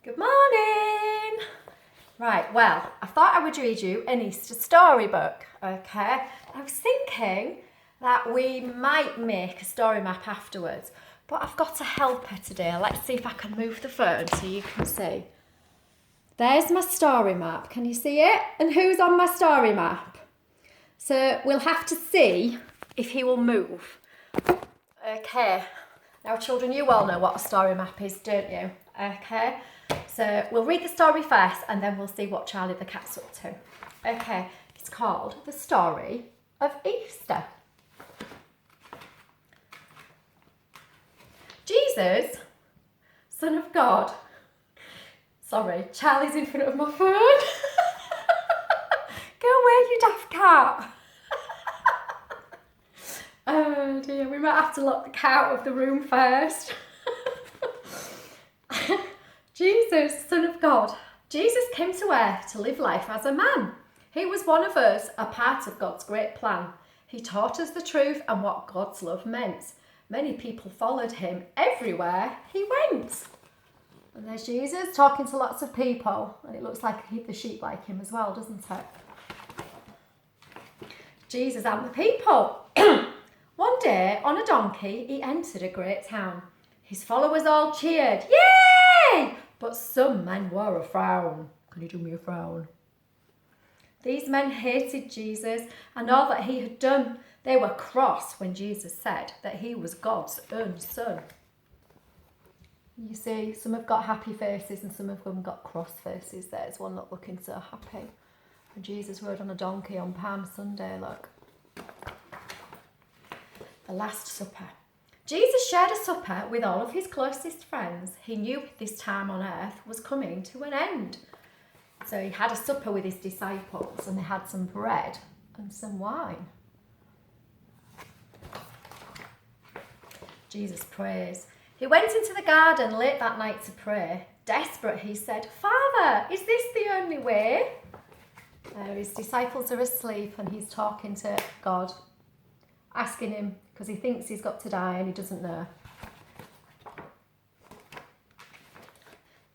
Good morning. Right, well, I thought I would read you an Easter storybook, okay? I was thinking that we might make a story map afterwards, but I've got a helper today. Let's see if I can move the phone so you can see. There's my story map. Can you see it? And who's on my story map? So we'll have to see if he will move. Okay. Now, children, you all know what a story map is, don't you? Okay. So we'll read the story first and then we'll see what Charlie the cat's up to. Okay. It's called The Story of Easter. Jesus, Son of God. Sorry, Charlie's in front of my phone. Go away, you daft cat. Oh dear, we might have to lock the cat out of the room first. Jesus, Son of God. Jesus came to earth to live life as a man. He was one of us, a part of God's great plan. He taught us the truth and what God's love meant. Many people followed him everywhere he went. And there's Jesus talking to lots of people. And it looks like the sheep like him as well, doesn't it? Jesus and the people. One day, on a donkey, he entered a great town. His followers all cheered, "Yay!" But some men wore a frown. Can you do me a frown? These men hated Jesus and all that he had done. They were cross when Jesus said that he was God's own son. You see, some have got happy faces and some of them got cross faces. There's one not looking so happy. And Jesus rode on a donkey on Palm Sunday, look. The Last Supper. Jesus shared a supper with all of his closest friends. He knew this time on earth was coming to an end. So he had a supper with his disciples and they had some bread and some wine. Jesus prays. He went into the garden late that night to pray. Desperate, he said, "Father, is this the only way?" His disciples are asleep and he's talking to God, asking him because he thinks he's got to die and he doesn't know.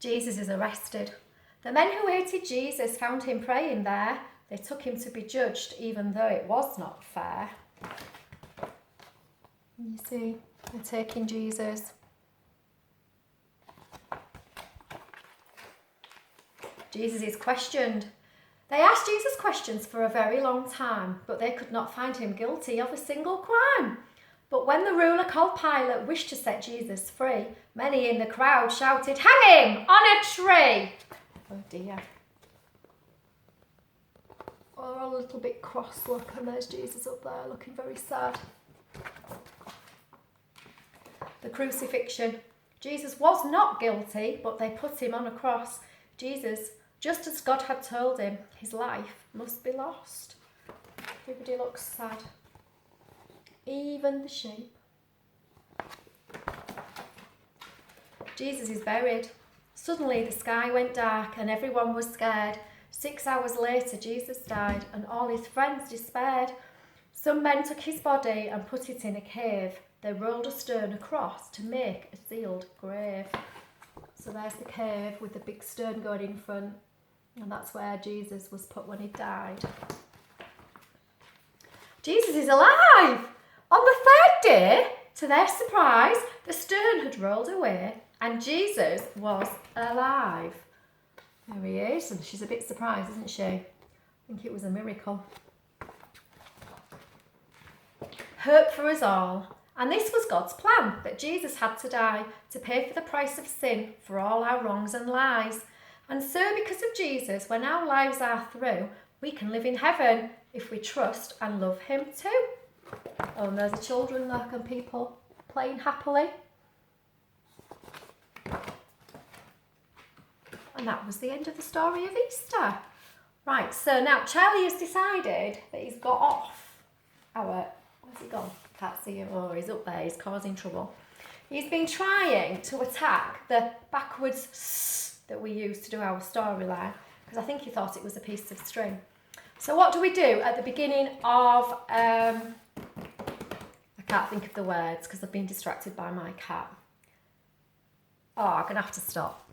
Jesus is arrested. The men who hated Jesus found him praying there. They took him to be judged even though it was not fair. You see, they're taking Jesus. Jesus is questioned. They asked Jesus questions for a very long time, but they could not find him guilty of a single crime. But when the ruler called Pilate wished to set Jesus free, many in the crowd shouted, "Hang him on a tree!" Oh dear. Oh, a little bit cross look, and there's Jesus up there looking very sad. The crucifixion. Jesus was not guilty, but they put him on a cross. Jesus, just as God had told him, his life must be lost. Everybody looks sad. Even the sheep. Jesus is buried. Suddenly the sky went dark and everyone was scared. 6 hours later, Jesus died and all his friends despaired. Some men took his body and put it in a cave. They rolled a stone across to make a sealed grave. So there's the cave with the big stone going in front. And that's where Jesus was put when he died. Jesus is alive! On the third day, to their surprise, the stone had rolled away and Jesus was alive. There he is, and she's a bit surprised, isn't she? I think it was a miracle. Hope for us all. And this was God's plan, that Jesus had to die to pay for the price of sin for all our wrongs and lies. And so because of Jesus, when our lives are through, we can live in heaven if we trust and love him too. Oh, and there's the children look and people playing happily. And that was the end of the story of Easter. Right, so now Charlie has decided that he's got off our... Where's he gone? Can't see him. Oh, he's up there. He's causing trouble. He's been trying to attack the backwards s that we use to do our storyline because I think he thought it was a piece of string. So what do we do at the beginning of... I can't think of the words because I've been distracted by my cat. Oh, I'm going to have to stop.